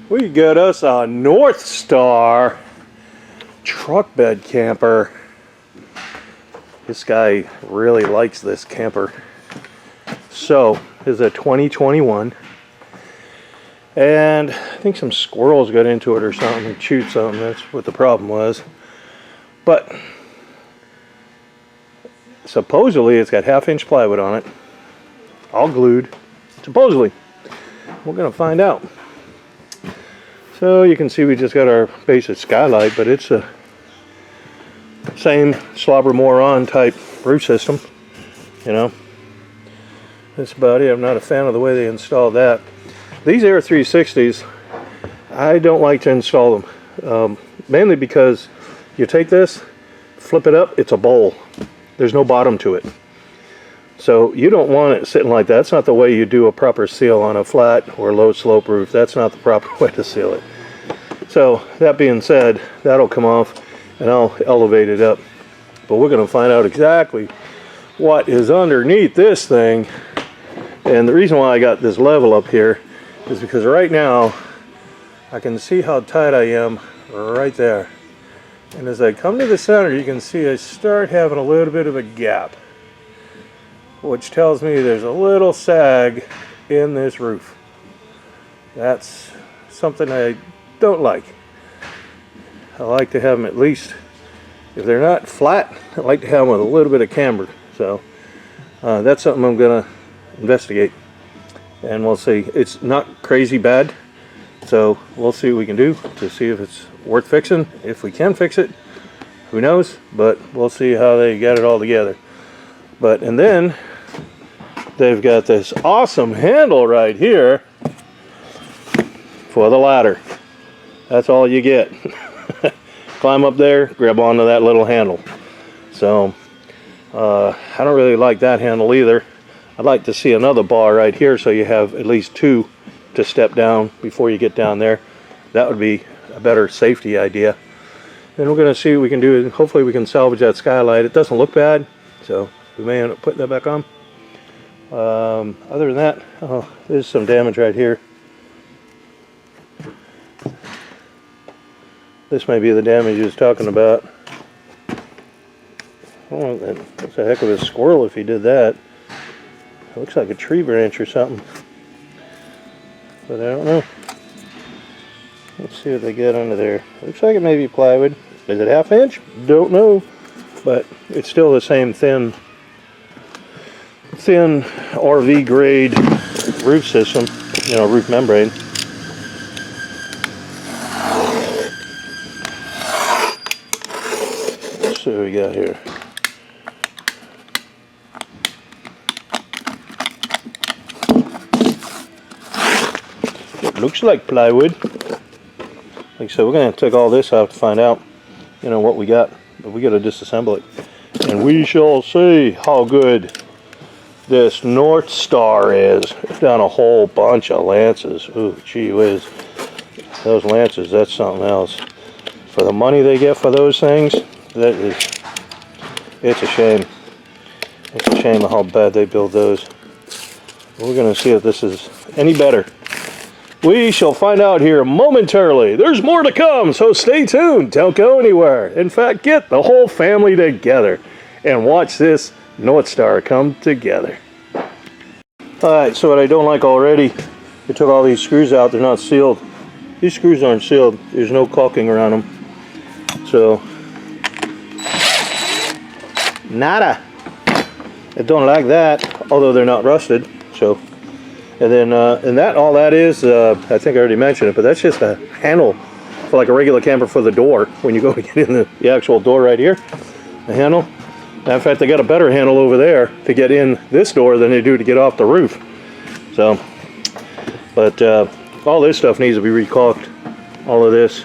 We got us a North Star truck bed camper. This guy really likes this camper. So, this is a 2021. And I think some squirrels got into it or something and chewed something. That's what the problem was. But supposedly it's got 1/2-inch plywood on it. All glued. Supposedly. We're going to find out. So you can see we just got our basic skylight, but it's a same slobber moron type roof system. You know. That's about it. I'm not a fan of the way they installed that. These Air 360s, I don't like to install them. Mainly because you take this, flip it up, it's a bowl. There's no bottom to it. So you don't want it sitting like that. That's not the way you do a proper seal on a flat or low slope roof. That's not the proper way to seal it. So that being said, that'll come off and I'll elevate it up. But we're going to find out exactly what is underneath this thing. And the reason why I got this level up here is because right now I can see how tight I am right there. And as I come to the center, you can see I start having a little bit of a gap, which tells me there's a little sag in this roof. That's something I don't like. I like to have them at least, if they're not flat, I like to have them with a little bit of camber. So that's something I'm going to investigate. And we'll see. It's not crazy bad. So we'll see what we can do to see if it's worth fixing. If we can fix it, who knows? But we'll see how they got it all together. But, and then they've got this awesome handle right here for the ladder. That's all you get. Climb up there, grab onto that little handle. So I don't really like that handle either. I'd like to see another bar right here so you have at least two to step down before you get down there. That would be a better safety idea. And we're going to see what we can do. Hopefully we can salvage that skylight. It doesn't look bad, so we may end up putting that back on. Other than that, oh, there's some damage right here. This may be the damage he was talking about. Oh, that's a heck of a squirrel if he did that. It looks like a tree branch or something. But I don't know. Let's see what they get under there. Looks like it may be plywood. Is it 1/2 inch? Don't know. But it's still the same thin RV grade roof system. You know, roof membrane. Let's see what we got here. Looks like plywood. Like I said, we're going to take all this out to find out, you know, what we got. But we got to disassemble it. And we shall see how good this North Star is. It's down a whole bunch of lances. Ooh, gee whiz. Those lances, that's something else. For the money they get for those things, that is, it's a shame. It's a shame how bad they build those. We're going to see if this is any better. We shall find out here momentarily. There's more to come, so stay tuned. Don't go anywhere. In fact, get the whole family together and watch this North Star come together. Alright, so what I don't like already, they took all these screws out. They're not sealed. These screws aren't sealed. There's no caulking around them. So, nada. I don't like that, although they're not rusted. So. And then, all that is, I think I already mentioned it, but that's just a handle for like a regular camper for the door. When you go to get in the actual door right here, the handle. In fact, they got a better handle over there to get in this door than they do to get off the roof. So, but all this stuff needs to be recaulked. All of this,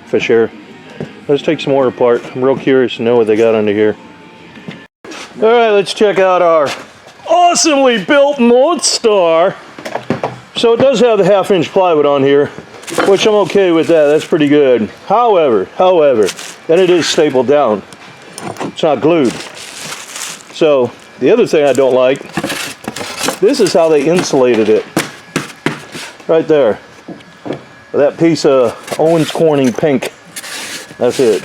for sure. Let's take some more apart. I'm real curious to know what they got under here. All right, let's check out our awesomely built North Star. So it does have the 1/2 inch plywood on here, which I'm okay with that. That's pretty good. However, then it is stapled down. It's not glued. So the other thing I don't like, this is how they insulated it. Right there. that piece of Owens Corning pink. That's it.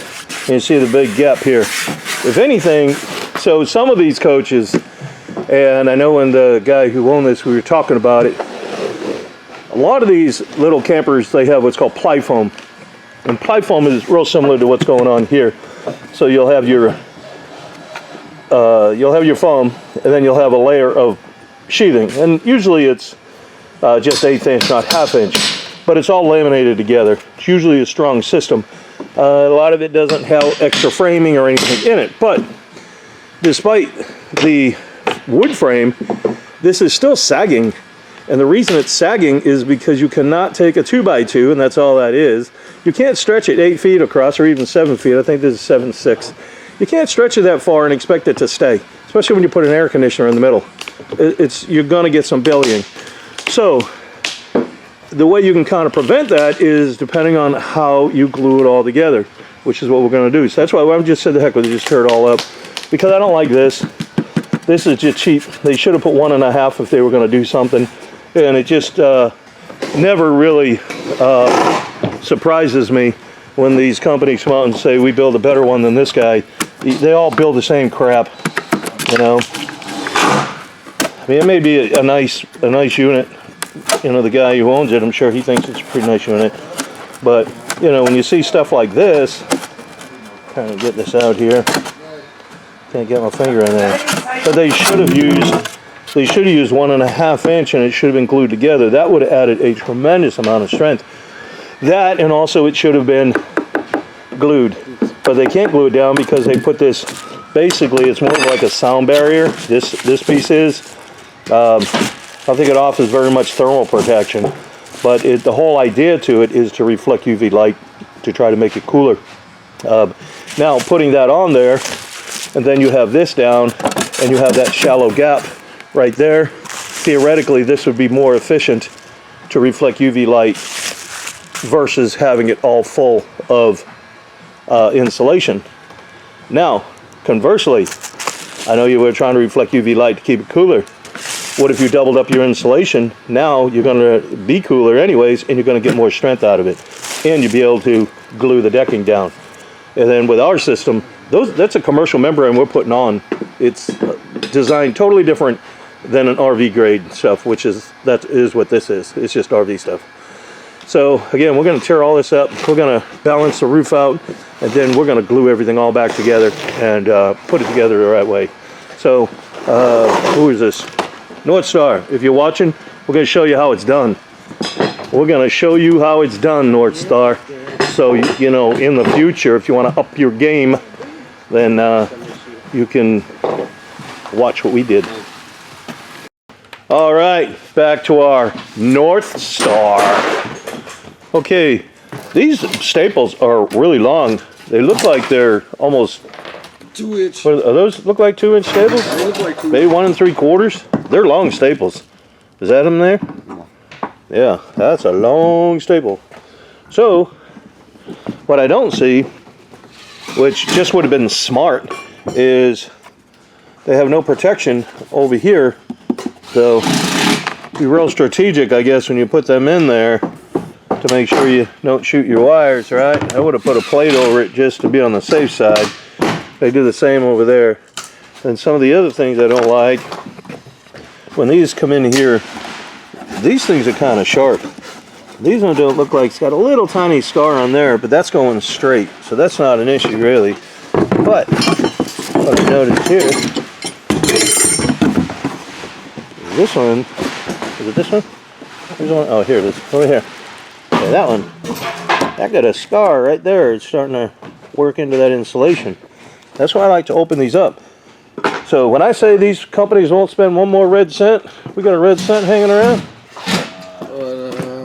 You see the big gap here. If anything, so some of these coaches, and I know when the guy who owned this, we were talking about it, a lot of these little campers, they have what's called ply foam. And ply foam is real similar to what's going on here. So you'll have your foam, and then you'll have a layer of sheathing. And usually it's just 1/8 inch, not 1/2 inch. But it's all laminated together. It's usually a strong system. A lot of it doesn't have extra framing or anything in it. But despite the wood frame, this is still sagging. And the reason it's sagging is because you cannot take a 2x2, and that's all that is. You can't stretch it 8 feet across, or even 7 feet. I think this is 7.6. You can't stretch it that far and expect it to stay, especially when you put an air conditioner in the middle. You're going to get some bellying. So the way you can kind of prevent that is depending on how you glue it all together, which is what we're going to do. So that's why I just said the heck with it, just tear it all up, because I don't like this. This is just cheap. They should have put 1.5 if they were going to do something. And it just never really surprises me when these companies come out and say, we build a better one than this guy. They all build the same crap, you know. I mean, it may be a nice unit. You know, the guy who owns it, I'm sure he thinks it's a pretty nice unit. But, you know, when you see stuff like this, trying to get this out here. Can't get my finger in there. But they should have used 1.5 inch, and it should have been glued together. That would have added a tremendous amount of strength. That, and also it should have been glued. But they can't glue it down because they put this, basically it's more like a sound barrier. This piece is. I think it offers very much thermal protection. But the whole idea to it is to reflect UV light to try to make it cooler. Now putting that on there, and then you have this down, and you have that shallow gap right there. Theoretically, this would be more efficient to reflect UV light versus having it all full of insulation. Now, conversely, I know you were trying to reflect UV light to keep it cooler. What if you doubled up your insulation? Now you're going to be cooler anyways, and you're going to get more strength out of it. And you'll be able to glue the decking down. And then with our system, that's a commercial membrane we're putting on. It's designed totally different than an RV grade stuff, that is what this is. It's just RV stuff. So again, we're going to tear all this up. We're going to balance the roof out, and then we're going to glue everything all back together and put it together the right way. So who is this? North Star. If you're watching, we're going to show you how it's done. We're going to show you how it's done, North Star. So you know, in the future, if you want to up your game, then you can watch what we did. All right, back to our North Star. Okay, these staples are really long. They look like they're almost 2 inch. Are those look like 2 inch staples? They look like 2 Maybe 1 3/4. They're long staples. Is that them there? Yeah, that's a long staple. So, what I don't see, which just would have been smart, is they have no protection over here. So, be real strategic, I guess, when you put them in there to make sure you don't shoot your wires, right? I would have put a plate over it just to be on the safe side. They do the same over there. And some of the other things I don't like, when these come in here, these things are kind of sharp. These ones don't look like, it's got a little tiny scar on there, but that's going straight. So that's not an issue really. But what I noticed here, this one, is it this one? Here's one, oh here it is, over here. Okay, that one, that got a scar right there. It's starting to work into that insulation. That's why I like to open these up. So when I say these companies won't spend one more red cent, we got a red cent hanging around.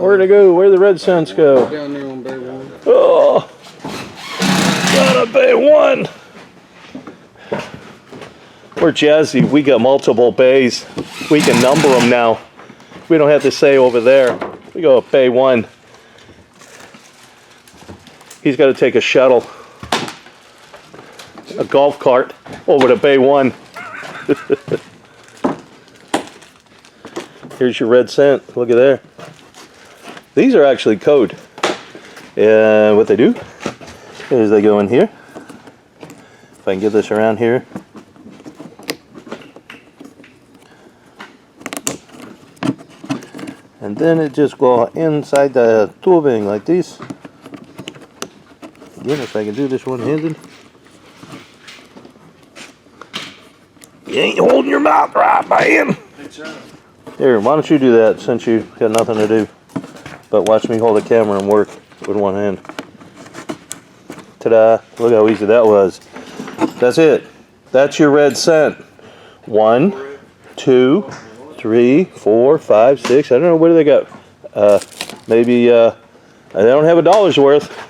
Where'd it go? Where'd the red cents go? Down there on Bay 1. Oh, gotta Bay 1. We're jazzy. We got multiple bays. We can number them now. We don't have to say over there. We go Bay 1. He's got to take a shuttle, a golf cart, over to Bay 1. Here's your red cent. Look at there. These are actually code. And what they do is they go in here. If I can get this around here. And then it just go inside the tubing like this. Again, if I can do this one-handed. You ain't holding your mouth right, man. Here, why don't you do that since you got nothing to do but watch me hold the camera and work with one hand. Ta-da! Look how easy that was. That's it. That's your red cent. 1, 2, 3, 4, 5, 6. I don't know, what do they got? Maybe they don't have $1 worth.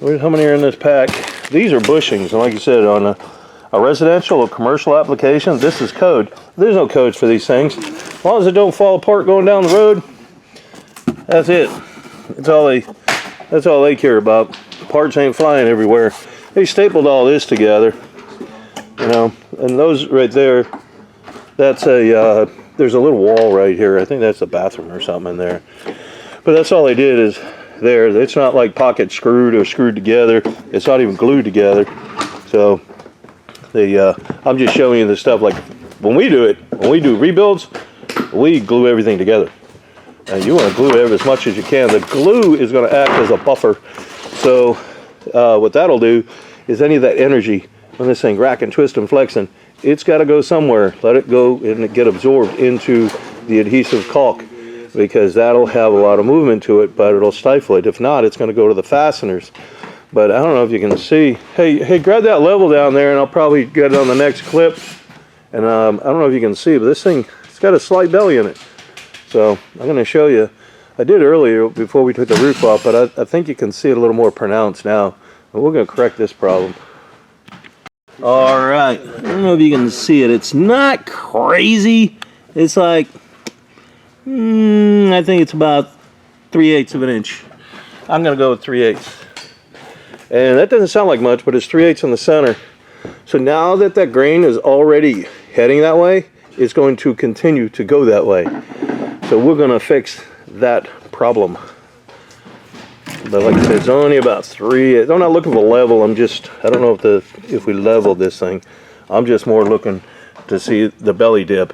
How many are in this pack? These are bushings, and like you said, on a residential or commercial application, this is code. There's no codes for these things. As long as it don't fall apart going down the road, that's it. That's all they care about. Parts ain't flying everywhere. They stapled all this together, you know, and those right there, that's a there's a little wall right here. I think that's a bathroom or something in there. But that's all they did is there. It's not like pocket screwed or screwed together. It's not even glued together. So I'm just showing you the stuff. Like when we do it, when we do rebuilds, we glue everything together. And you want to glue it as much as you can. The glue is going to act as a buffer. So what that'll do is any of that energy when this thing rack and twist and flexing, it's got to go somewhere. Let it go and get absorbed into the adhesive caulk, because that'll have a lot of movement to it, but it'll stifle it. If not, it's going to go to the fasteners. But I don't know if you can see. Hey, grab that level down there, and I'll probably get it on the next clip. And I don't know if you can see, but this thing, it's got a slight belly in it. So I'm going to show you. I did earlier before we took the roof off, but I think you can see it a little more pronounced now. And we're going to correct this problem. All right. I don't know if you can see it. It's not crazy. It's like, I think it's about 3/8 of an inch. I'm going to go with 3/8. And that doesn't sound like much, but it's 3/8 in the center. So now that that grain is already heading that way, it's going to continue to go that way. So we're going to fix that problem. But like I said, it's only about 3. I'm not looking for level. I don't know if we leveled this thing. I'm just more looking to see the belly dip.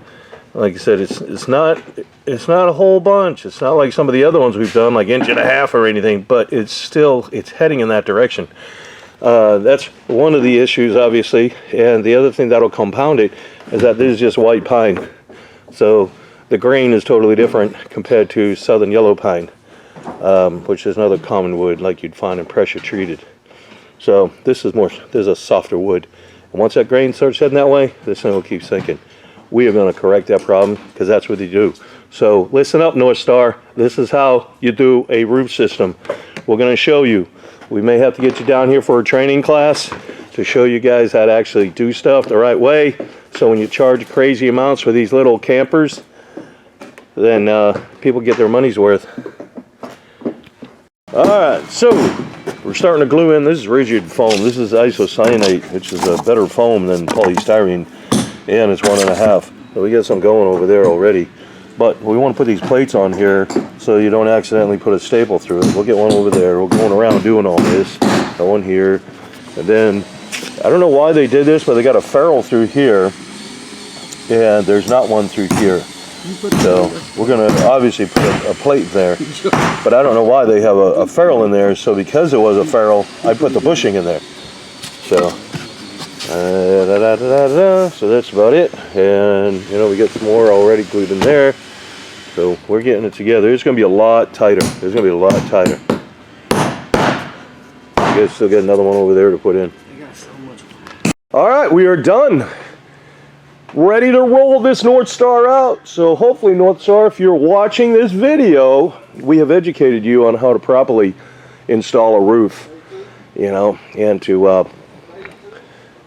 Like I said, it's not a whole bunch. It's not like some of the other ones we've done, like 1.5 or anything. But it's heading in that direction. That's one of the issues, obviously. And the other thing that'll compound it is that this is just white pine. So the grain is totally different compared to southern yellow pine, which is another common wood like you'd find in pressure treated. So this is a softer wood. And once that grain starts heading that way, this thing will keep sinking. We are going to correct that problem because that's what they do. So listen up, North Star. This is how you do a roof system. We're going to show you. We may have to get you down here for a training class to show you guys how to actually do stuff the right way. So when you charge crazy amounts for these little campers, then people get their money's worth. Alright, so we're starting to glue in. This is rigid foam. This is isocyanate, which is a better foam than polystyrene, and it's 1.5. So we got some going over there already. But we want to put these plates on here so you don't accidentally put a staple through it. We'll get one over there. We're going around doing all this. Got one here. And then, I don't know why they did this, but they got a ferrule through here. And there's not one through here. So we're going to obviously put a plate there. But I don't know why they have a ferrule in there. So because it was a ferrule, I put the bushing in there. So, so that's about it. And, you know, we got some more already glued in there. So we're getting it together. It's going to be a lot tighter. It's going to be a lot tighter. You guys still got another one over there to put in. All right, we are done. Ready to roll this North Star out. So hopefully, North Star, if you're watching this video, we have educated you on how to properly install a roof, you know, and to,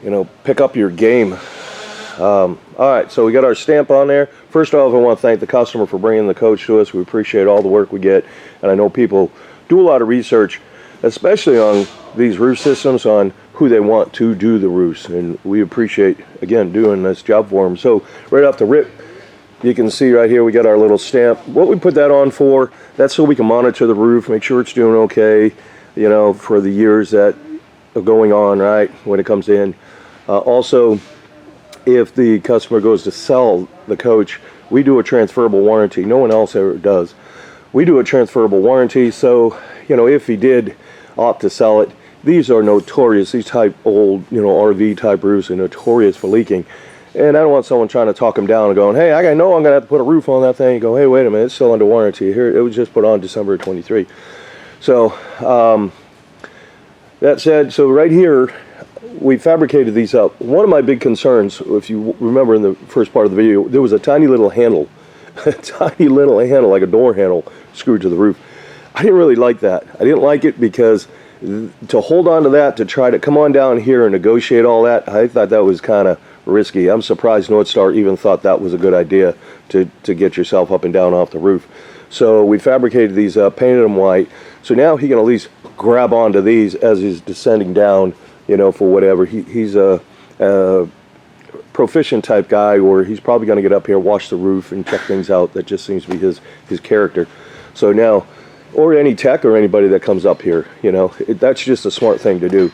you know, pick up your game. All right, so we got our stamp on there. First off, I want to thank the customer for bringing the coach to us. We appreciate all the work we get, and I know people do a lot of research, especially on these roof systems, on who they want to do the roofs, and we appreciate, again, doing this job for them. So right off the rip, You can see right here we got our little stamp. What we put that on for, that's so we can monitor the roof, make sure it's doing okay, you know, for the years that are going on, right, when it comes in. Also, if the customer goes to sell the coach, we do a transferable warranty. No one else ever does. We do a transferable warranty, so, you know, if he did opt to sell it, these are notorious, these type old, you know, RV type roofs are notorious for leaking. And I don't want someone trying to talk them down and going, hey, I know I'm going to have to put a roof on that thing. You go, hey, wait a minute, it's still under warranty. Here, it was just put on December 23. So, that said, so right here, we fabricated these up. One of my big concerns, if you remember in the first part of the video, there was a tiny little handle, a tiny little handle, like a door handle, screwed to the roof. I didn't really like that. I didn't like it because to hold on to that, to try to come on down here and negotiate all that, I thought that was kind of risky. I'm surprised North Star even thought that was a good idea to get yourself up and down off the roof. So we fabricated these up, painted them white. So now he can at least grab onto these as he's descending down, you know, for whatever. He's a proficient type guy, or he's probably going to get up here, wash the roof, and check things out. That just seems to be his character. So now, or any tech or anybody that comes up here, you know, that's just a smart thing to do.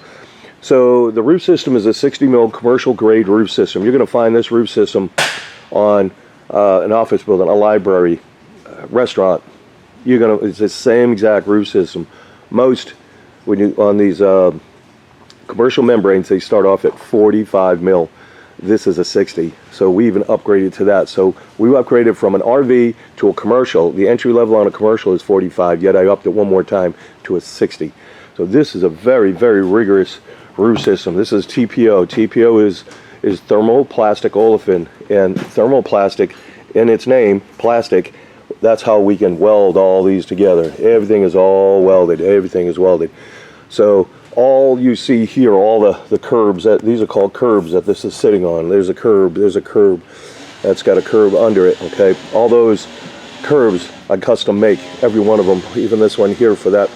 So the roof system is a 60 mil commercial grade roof system. You're going to find this roof system on an office building, a library, restaurant. It's the same exact roof system. Most, when you on these commercial membranes, they start off at 45 mil. This is a 60, so we even upgraded to that. So we upgraded from an RV to a commercial. The entry level on a commercial is 45, yet I upped it one more time to a 60. So this is a very, very rigorous roof system. This is TPO. TPO is thermoplastic olefin, and thermoplastic, in its name, plastic, that's how we can weld all these together. Everything is all welded. Everything is welded. So all you see here, all the curbs, these are called curbs that this is sitting on. There's a curb that's got a curb under it, okay? All those curbs I custom make, every one of them, even this one here for that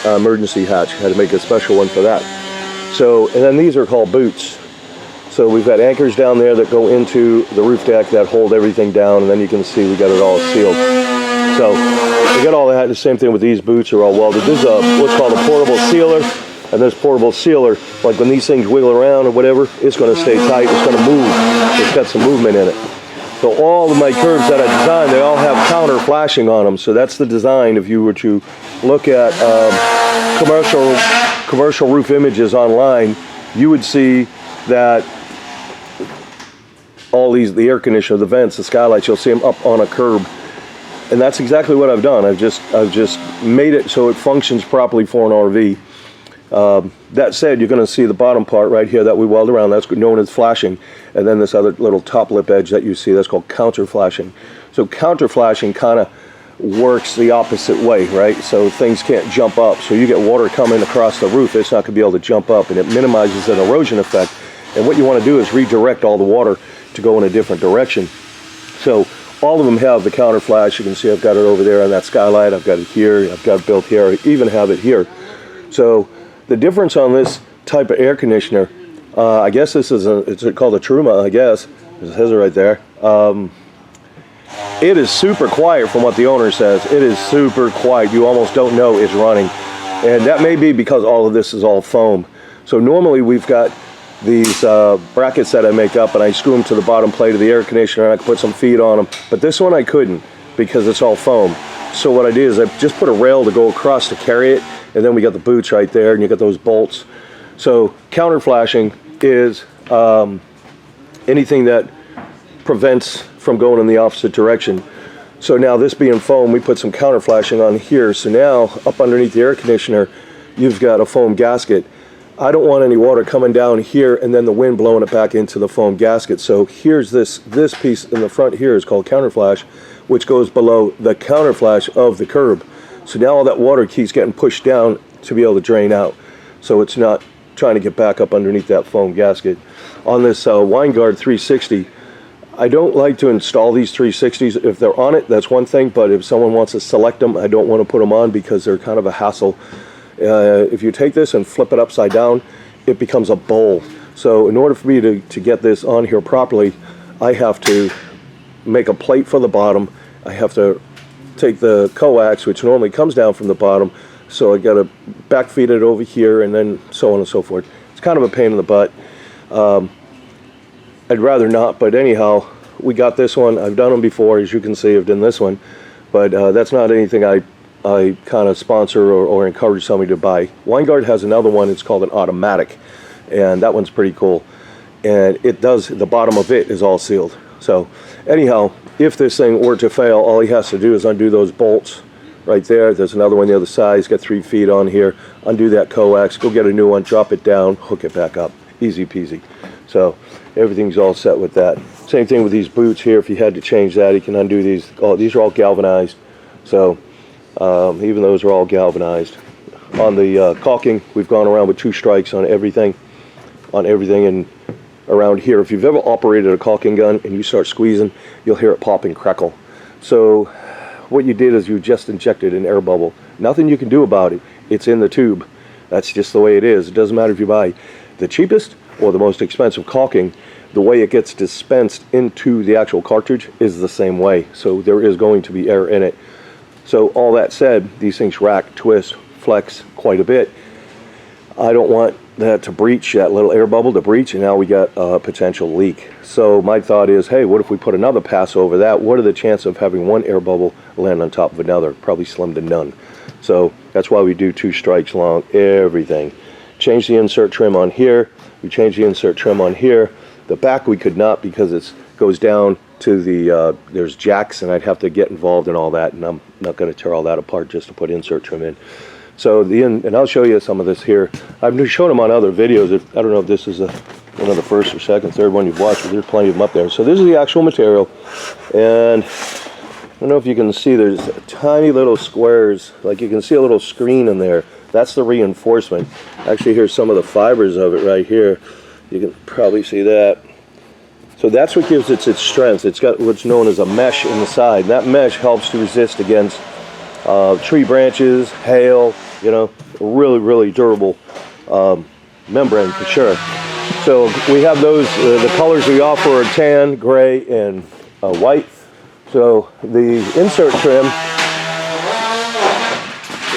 emergency hatch. I had to make a special one for that. So, and then these are called boots. So we've got anchors down there that go into the roof deck that hold everything down, and then you can see we got it all sealed. So we got all that. The same thing with these boots are all welded. This is what's called a portable sealer, and this portable sealer, like when these things wiggle around or whatever, it's going to stay tight. It's going to move. It's got some movement in it. So all of my curves that I designed, they all have counter flashing on them. So that's the design. If you were to look at commercial roof images online, you would see that all the air conditioner, the vents, the skylights, you'll see them up on a curb. And that's exactly what I've done. I've just made it so it functions properly for an RV. That said, you're going to see the bottom part right here that we weld around. That's known as flashing. And then this other little top lip edge that you see, that's called counter flashing. So counter flashing kind of works the opposite way, right? So things can't jump up. So you get water coming across the roof, it's not going to be able to jump up, and it minimizes an erosion effect. And what you want to do is redirect all the water to go in a different direction. So all of them have the counter flash. You can see I've got it over there on that skylight. I've got it here. I've got it built here. I even have it here. So the difference on this type of air conditioner, I guess this is it's called a Truma, I guess. It says it right there. It is super quiet from what the owner says. It is super quiet. You almost don't know it's running. And that may be because all of this is all foam. So normally we've got these brackets that I make up, and I screw them to the bottom plate of the air conditioner, and I can put some feet on them. But this one I couldn't because it's all foam. So what I did is I just put a rail to go across to carry it, and then we got the boots right there, and you got those bolts. So counter flashing is anything that prevents from going in the opposite direction. So now this being foam, we put some counter flashing on here. So now up underneath the air conditioner, you've got a foam gasket. I don't want any water coming down here and then the wind blowing it back into the foam gasket. So here's this piece in the front here is called counter flash, which goes below the counter flash of the curb. So now all that water keeps getting pushed down to be able to drain out. So it's not trying to get back up underneath that foam gasket. On this Winegard 360, I don't like to install these 360s. If they're on it, that's one thing, but if someone wants to select them, I don't want to put them on because they're kind of a hassle. If you take this and flip it upside down, it becomes a bowl. So in order for me to get this on here properly, I have to make a plate for the bottom. I have to take the coax, which normally comes down from the bottom, so I got to back feed it over here, and then so on and so forth. It's kind of a pain in the butt. I'd rather not, but anyhow, we got this one. I've done them before, as you can see. I've done this one, but that's not anything I kind of sponsor or encourage somebody to buy. Weingart has another one. It's called an automatic, and that one's pretty cool. And it does, the bottom of it is all sealed. So anyhow, if this thing were to fail, all he has to do is undo those bolts right there. There's another one the other side. He's got 3 feet on here. Undo that coax, go get a new one, drop it down, hook it back up. Easy peasy. So everything's all set with that. Same thing with these boots here. If you had to change that, you can undo these. Oh, these are all galvanized. So even those are all galvanized. On the caulking, we've gone around with 2 strikes on everything. And around here, if you've ever operated a caulking gun and you start squeezing, you'll hear it pop and crackle. So what you did is you just injected an air bubble. Nothing you can do about it. It's in the tube. That's just the way it is. It doesn't matter if you buy the cheapest or the most expensive caulking. The way it gets dispensed into the actual cartridge is the same way. So there is going to be air in it. So all that said, these things rack, twist, flex quite a bit. I don't want that to breach, that little air bubble to breach, and now we got a potential leak. So my thought is, hey, what if we put another pass over that? What are the chances of having one air bubble land on top of another? Probably slim to none. So that's why we do 2 strikes along everything. Change the insert trim on here. We change the insert trim on here. The back we could not, because it goes down to the, there's jacks, and I'd have to get involved in all that, and I'm not going to tear all that apart just to put insert trim in. So and I'll show you some of this here. I've shown them on other videos. I don't know if this is one of the first or second, third one you've watched, but there's plenty of them up there. So this is the actual material, and I don't know if you can see, there's tiny little squares, like you can see a little screen in there. That's the reinforcement. Actually, here's some of the fibers of it right here. You can probably see that. So that's what gives it its strength. It's got what's known as a mesh in the side. That mesh helps to resist against tree branches, hail, you know, really, really durable membrane for sure. So we have those, the colors we offer are tan, gray, and white. So the insert trim, see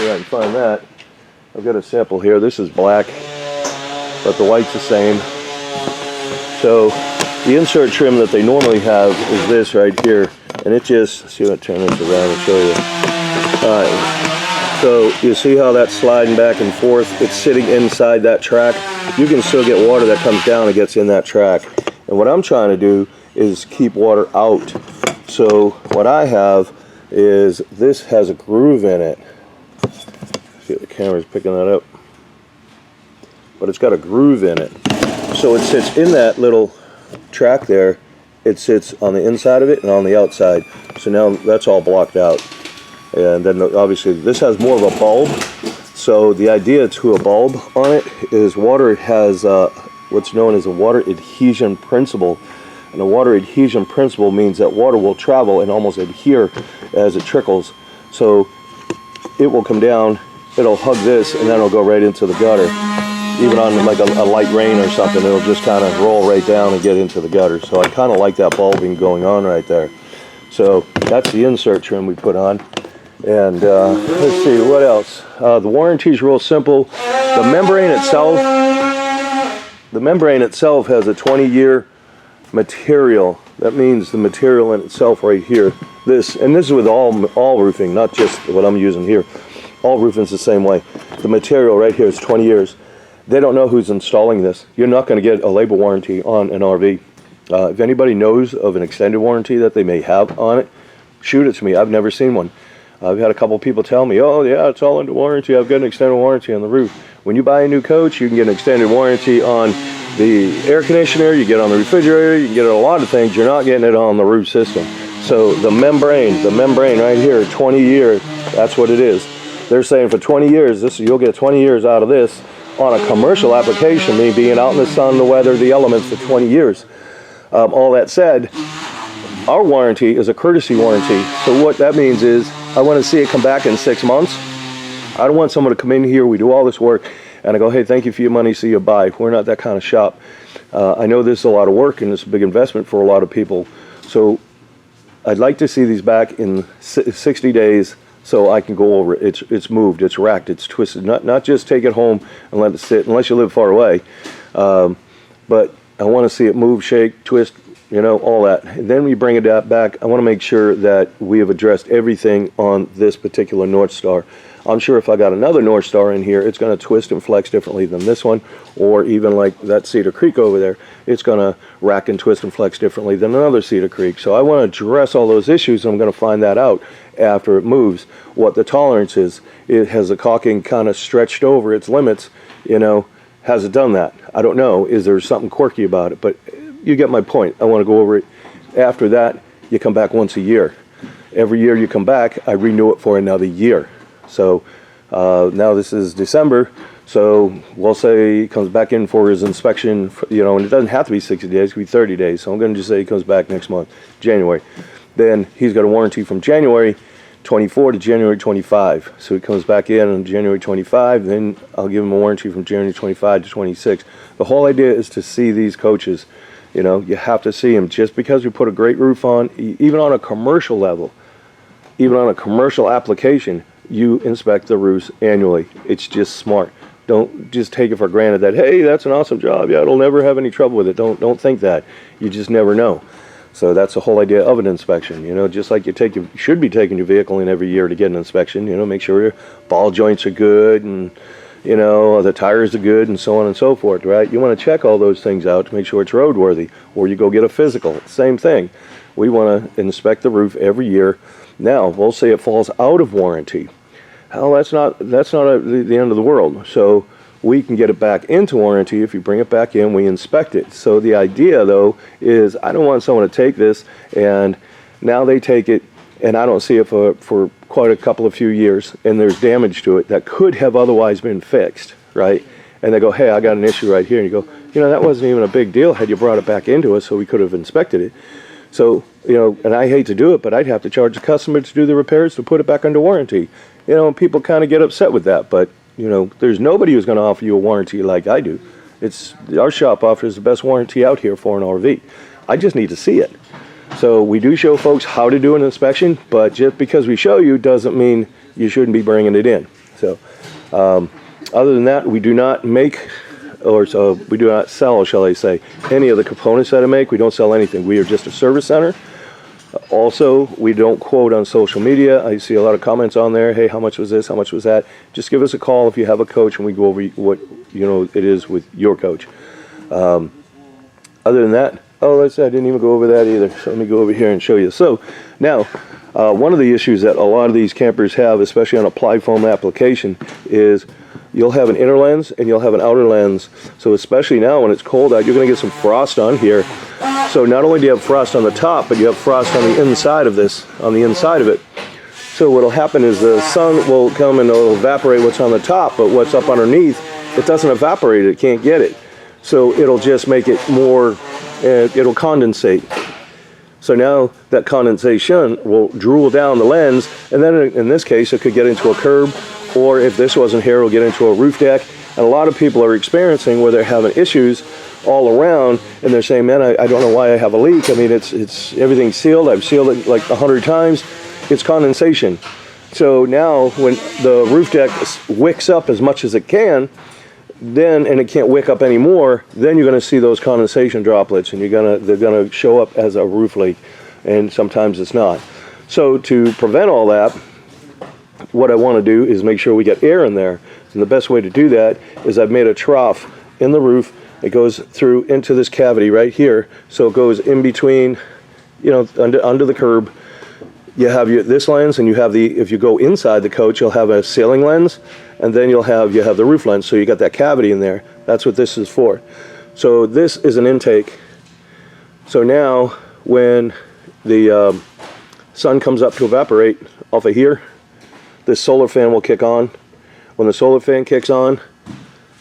if I can find that. I've got a sample here. This is black, but the white's the same. So the insert trim that they normally have is this right here, and it just, see if I turn this around and show you. So you see how that's sliding back and forth? It's sitting inside that track. You can still get water that comes down and gets in that track. And what I'm trying to do is keep water out. So what I have is, this has a groove in it. See if the camera's picking that up. But it's got a groove in it. So it sits in that little track there. It sits on the inside of it and on the outside. So now that's all blocked out. And then obviously this has more of a bulb. So the idea to a bulb on it is water has what's known as a water adhesion principle. And the water adhesion principle means that water will travel and almost adhere as it trickles. So it will come down, it'll hug this, and then it'll go right into the gutter. Even on like a light rain or something, it'll just kind of roll right down and get into the gutter. So I kind of like that bulbing going on right there. So that's the insert trim we put on. And let's see, what else? The warranty is real simple. The membrane itself has a 20-year material. That means the material in itself right here. This is with all roofing, not just what I'm using here. All roofing is the same way. The material right here is 20 years. They don't know who's installing this. You're not going to get a labor warranty on an RV. If anybody knows of an extended warranty that they may have on it, shoot it to me. I've never seen one. I've had a couple people tell me, oh yeah, it's all under warranty. I've got an extended warranty on the roof. When you buy a new coach, you can get an extended warranty on the air conditioner, you get on the refrigerator, you can get it on a lot of things. You're not getting it on the roof system. So the membrane right here, 20 years, that's what it is. They're saying for 20 years, you'll get 20 years out of this on a commercial application, me being out in the sun, the weather, the elements for 20 years. All that said, our warranty is a courtesy warranty. So what that means is, I want to see it come back in 6 months. I don't want someone to come in here, we do all this work, and I go, hey, thank you for your money, see you, bye. We're not that kind of shop. I know this is a lot of work and it's a big investment for a lot of people. So I'd like to see these back in 60 days so I can go over it. It's moved, it's racked, it's twisted. Not just take it home and let it sit, unless you live far away. But I want to see it move, shake, twist, you know, all that. And then we bring it back. I want to make sure that we have addressed everything on this particular North Star. I'm sure if I got another North Star in here, it's going to twist and flex differently than this one, or even like that Cedar Creek over there, it's going to rack and twist and flex differently than another Cedar Creek. So I want to address all those issues, and I'm going to find that out after it moves, what the tolerance is. It has the caulking kind of stretched over its limits, you know, has it done that? I don't know. Is there something quirky about it? But you get my point. I want to go over it. After that, you come back once a year. Every year you come back, I renew it for another year. So now this is December, so we'll say he comes back in for his inspection, you know, and it doesn't have to be 60 days, it could be 30 days. So I'm going to just say he comes back next month, January. Then he's got a warranty from January 24 to January 25. So he comes back in on January 25, then I'll give him a warranty from January 25 to 26. The whole idea is to see these coaches. You know, you have to see them. Just because we put a great roof on, even on a commercial level, even on a commercial application, you inspect the roofs annually. It's just smart. Don't just take it for granted that, hey, that's an awesome job. Yeah, it'll never have any trouble with it. Don't think that. You just never know. So that's the whole idea of an inspection. You know, just like you should be taking your vehicle in every year to get an inspection. You know, make sure your ball joints are good and, you know, the tires are good and so on and so forth, right? You want to check all those things out to make sure it's roadworthy. Or you go get a physical. Same thing. We want to inspect the roof every year. Now, we'll say it falls out of warranty. Hell, that's not the end of the world. So we can get it back into warranty. If you bring it back in, we inspect it. So the idea, though, is I don't want someone to take this and now they take it and I don't see it for quite a few years, and there's damage to it that could have otherwise been fixed, right? And they go, hey, I got an issue right here. And you go, you know, that wasn't even a big deal had you brought it back into us, so we could have inspected it. So, you know, and I hate to do it, but I'd have to charge the customer to do the repairs to put it back under warranty. You know, and people kind of get upset with that, but, you know, there's nobody who's going to offer you a warranty like I do. Our shop offers the best warranty out here for an RV. I just need to see it. So we do show folks how to do an inspection, but just because we show you doesn't mean you shouldn't be bringing it in. So other than that, we do not make, or so we do not sell, shall I say, any of the components that I make. We don't sell anything. We are just a service center. Also, we don't quote on social media. I see a lot of comments on there. Hey, how much was this? How much was that? Just give us a call if you have a coach, and we go over what you know it is with your coach. Other than that, oh, I didn't even go over that either. So let me go over here and show you. So now, one of the issues that a lot of these campers have, especially on a ply foam application, is you'll have an inner lens and you'll have an outer lens. So especially now when it's cold out, you're going to get some frost on here. So not only do you have frost on the top, but you have frost on the inside of this, on the inside of it. So what'll happen is the sun will come and it'll evaporate what's on the top, but what's up underneath, it doesn't evaporate, it can't get it. So it'll just make it more, it'll condensate. So now that condensation will drool down the lens, and then in this case it could get into a curb, or if this wasn't here, it'll get into a roof deck. And a lot of people are experiencing where they're having issues all around, and they're saying, man, I don't know why I have a leak. I mean, it's everything's sealed. I've sealed it like 100 times. It's condensation. So now when the roof deck wicks up as much as it can, then, and it can't wick up anymore, then you're going to see those condensation droplets, and they're going to show up as a roof leak, and sometimes it's not. So to prevent all that, what I want to do is make sure we get air in there. And the best way to do that is I've made a trough in the roof. It goes through into this cavity right here. So it goes in between, you know, under the curb. You have this lens, and you have if you go inside the coach, you'll have a ceiling lens, and then you have the roof lens. So you got that cavity in there. That's what this is for. So this is an intake. So now when the sun comes up to evaporate off of here, this solar fan will kick on. When the solar fan kicks on,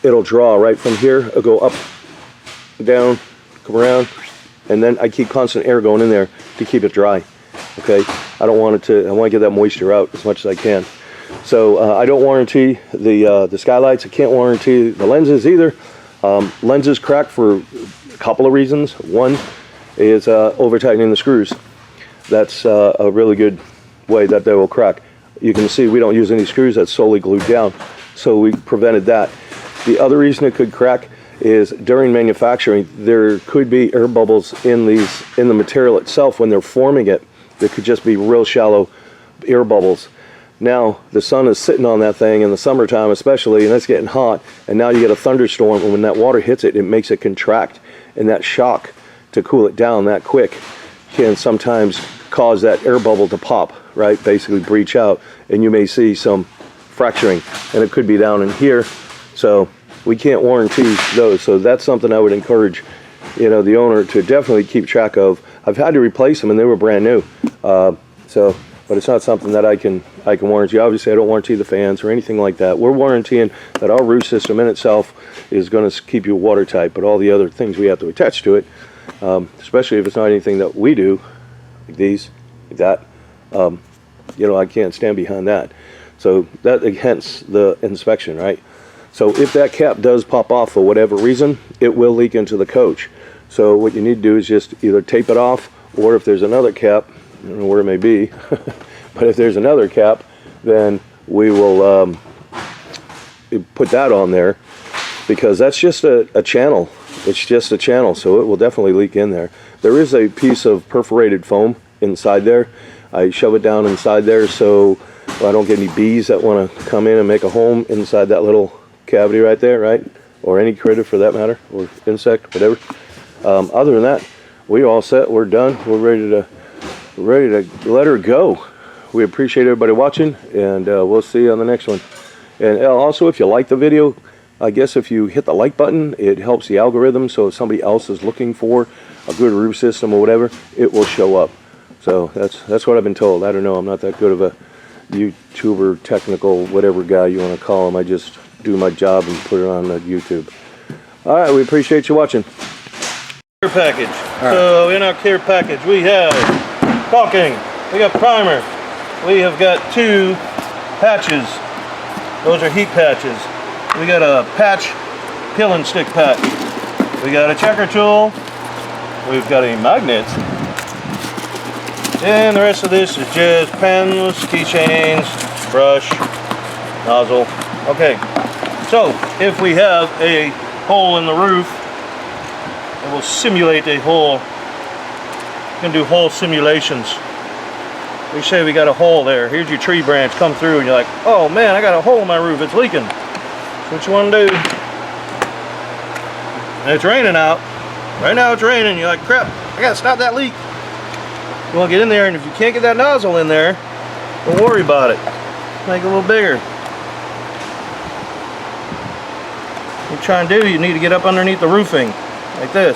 it'll draw right from here. It'll go up, down, come around, and then I keep constant air going in there to keep it dry. Okay, I want to get that moisture out as much as I can. So I don't warranty the skylights. I can't warranty the lenses either. Lenses crack for a couple of reasons. One is over tightening the screws. that's a really good way that they will crack. You can see we don't use any screws, that's solely glued down, so we prevented that. The other reason it could crack is during manufacturing there could be air bubbles in the material itself when they're forming it. There could just be real shallow air bubbles. Now the sun is sitting on that thing in the summertime especially, and it's getting hot, and now you get a thunderstorm, and when that water hits it, it makes it contract, and that shock to cool it down that quick can sometimes cause that air bubble to pop, right? Basically breach out, and you may see some fracturing, and it could be down in here. So we can't warranty those. So that's something I would encourage, you know, the owner to definitely keep track of. I've had to replace them, and they were brand new. But it's not something that I can warranty. Obviously, I don't warranty the fans or anything like that. We're warrantying that our roof system in itself is going to keep you watertight, but all the other things we have to attach to it, especially if it's not anything that we do, like these, like that, you know, I can't stand behind that. So that, hence the inspection, right? So if that cap does pop off for whatever reason, it will leak into the coach. So what you need to do is just either tape it off, or if there's another cap, I don't know where it may be, but if there's another cap, then we will put that on there, because that's just a channel. It's just a channel, so it will definitely leak in there. There is a piece of perforated foam inside there. I shove it down inside there so I don't get any bees that want to come in and make a home inside that little cavity right there, right? Or any critter for that matter, or insect, whatever. Other than that, we're all set. We're done. We're ready to let her go. We appreciate everybody watching, and we'll see you on the next one. And also, if you like the video, I guess if you hit the like button, it helps the algorithm, so if somebody else is looking for a good roof system or whatever, it will show up. So that's what I've been told. I don't know, I'm not that good of a YouTuber, technical, whatever guy you want to call him. I just do my job and put it on YouTube. Alright, we appreciate you watching. Care package. Right. So in our care package we have caulking, we got primer, we have got 2 patches. Those are heat patches. We got a patch peel and stick patch. We got a checker tool. We've got a magnet. And the rest of this is just pens, keychains, brush, nozzle. Okay, so if we have a hole in the roof, it will simulate a hole. You can do hole simulations. We say we got a hole there. Here's your tree branch come through, and you're like, oh man, I got a hole in my roof, it's leaking. So what you want to do, and it's raining out. Right now it's raining, you're like, crap, I gotta stop that leak. You want to get in there, and if you can't get that nozzle in there, don't worry about it. Make it a little bigger. What you're trying to do, you need to get up underneath the roofing, like this.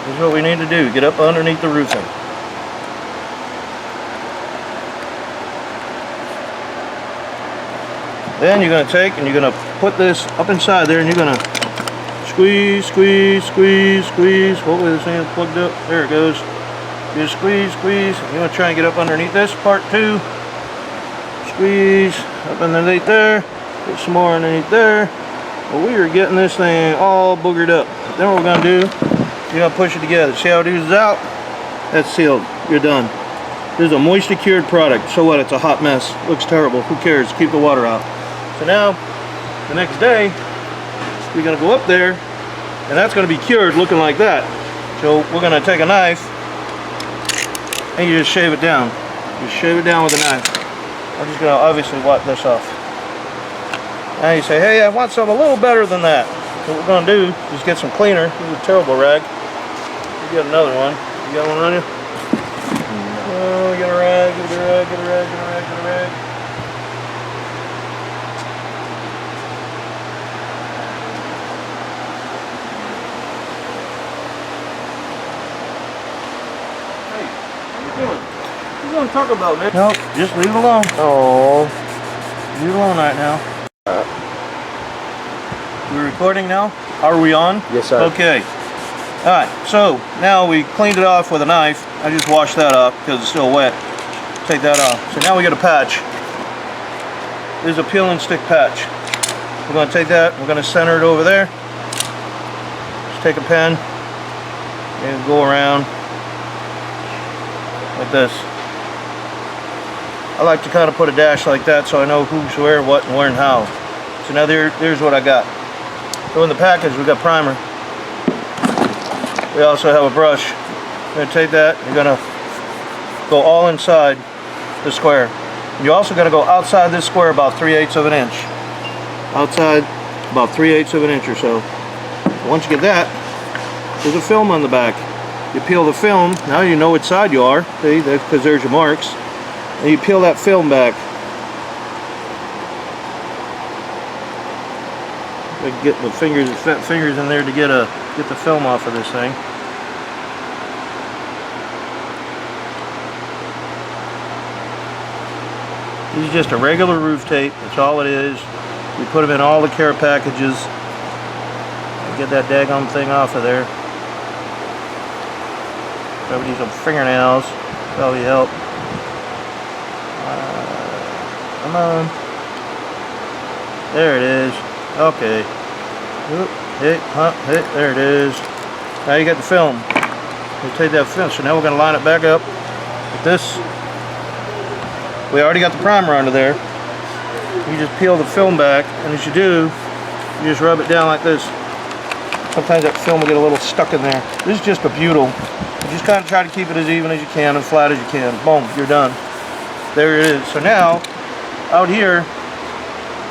This is what we need to do, get up underneath the roofing. Then you're going to take and you're going to put this up inside there, and you're going to squeeze, squeeze, squeeze, squeeze. Hopefully this thing is plugged up. There it goes. Just squeeze, squeeze. You're going to try and get up underneath this part too. Squeeze up underneath there. Put some more underneath there. Well, we are getting this thing all boogered up. Then what we're going to do, you're going to push it together. See how it oozes out? That's sealed. You're done. This is a moisture cured product. So what? It's a hot mess. Looks terrible. Who cares? Keep the water out. So now, the next day, we're going to go up there, and that's going to be cured looking like that. So we're going to take a knife, and you just shave it down. Just shave it down with a knife. I'm just going to obviously wipe this off. Now you say, hey, I want something a little better than that. So what we're going to do is get some cleaner. This is a terrible rag. You got another one. You got one on you? Oh, get a rag, get a rag, get a rag, get a rag, get a rag. What you want to talk about, man? Nope, just leave it alone. Oh, leave it alone right now. We're recording now? Are we on? Yes, sir. Okay. Alright, so now we cleaned it off with a knife. I just washed that up because it's still wet. Take that off. So now we got a patch. This is a peel and stick patch. We're going to take that, we're going to center it over there. Just take a pen and go around. like this. I like to kind of put a dash like that so I know who's where, what, and where, and how. So now there's what I got. So in the package we got primer. We also have a brush. You're going to take that, you're going to go all inside the square. You're also going to go outside this square about 3/8 of an inch. Outside about 3/8 of an inch or so. Once you get that, there's a film on the back. You peel the film, now you know which side you are, see, because there's your marks. And you peel that film back. Get the fat fingers in there to get the film off of this thing. This is just a regular roof tape. That's all it is. We put them in all the care packages. Get that daggone thing off of there. Probably need some fingernails. Probably help. Come on. There it is. Okay. There it is. Now you got the film. We'll take that film. So now we're going to line it back up with this. We already got the primer under there. You just peel the film back, and as you do, you just rub it down like this. Sometimes that film will get a little stuck in there. This is just a butyl. You just kind of try to keep it as even as you can and flat as you can. Boom, you're done. There it is. So now, out here,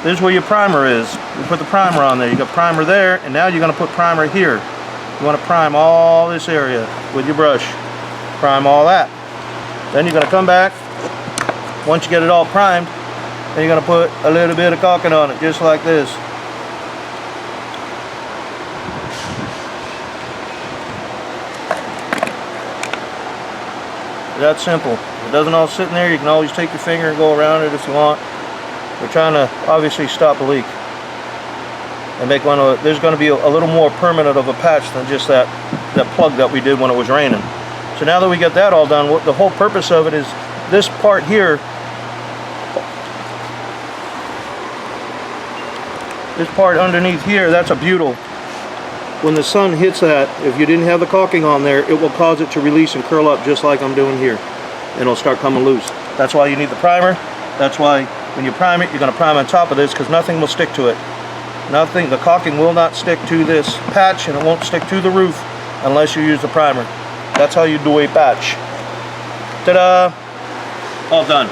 this is where your primer is. You put the primer on there. You got primer there, and now you're going to put primer here. You want to prime all this area with your brush. Prime all that. Then you're going to come back. Once you get it all primed, then you're going to put a little bit of caulking on it, just like this. That's simple. If it doesn't all sit in there, you can always take your finger and go around it if you want. We're trying to obviously stop a leak and make one of. There's going to be a little more permanent of a patch than just that plug that we did when it was raining. So now that we get that all done, the whole purpose of it is this part here. This part underneath here, that's a butyl. When the sun hits that, if you didn't have the caulking on there, it will cause it to release and curl up just like I'm doing here. And it'll start coming loose. That's why you need the primer. That's why when you prime it, you're going to prime on top of this because nothing will stick to it. Nothing, the caulking will not stick to this patch and it won't stick to the roof unless you use the primer. That's how you do a patch. Ta-da! All done.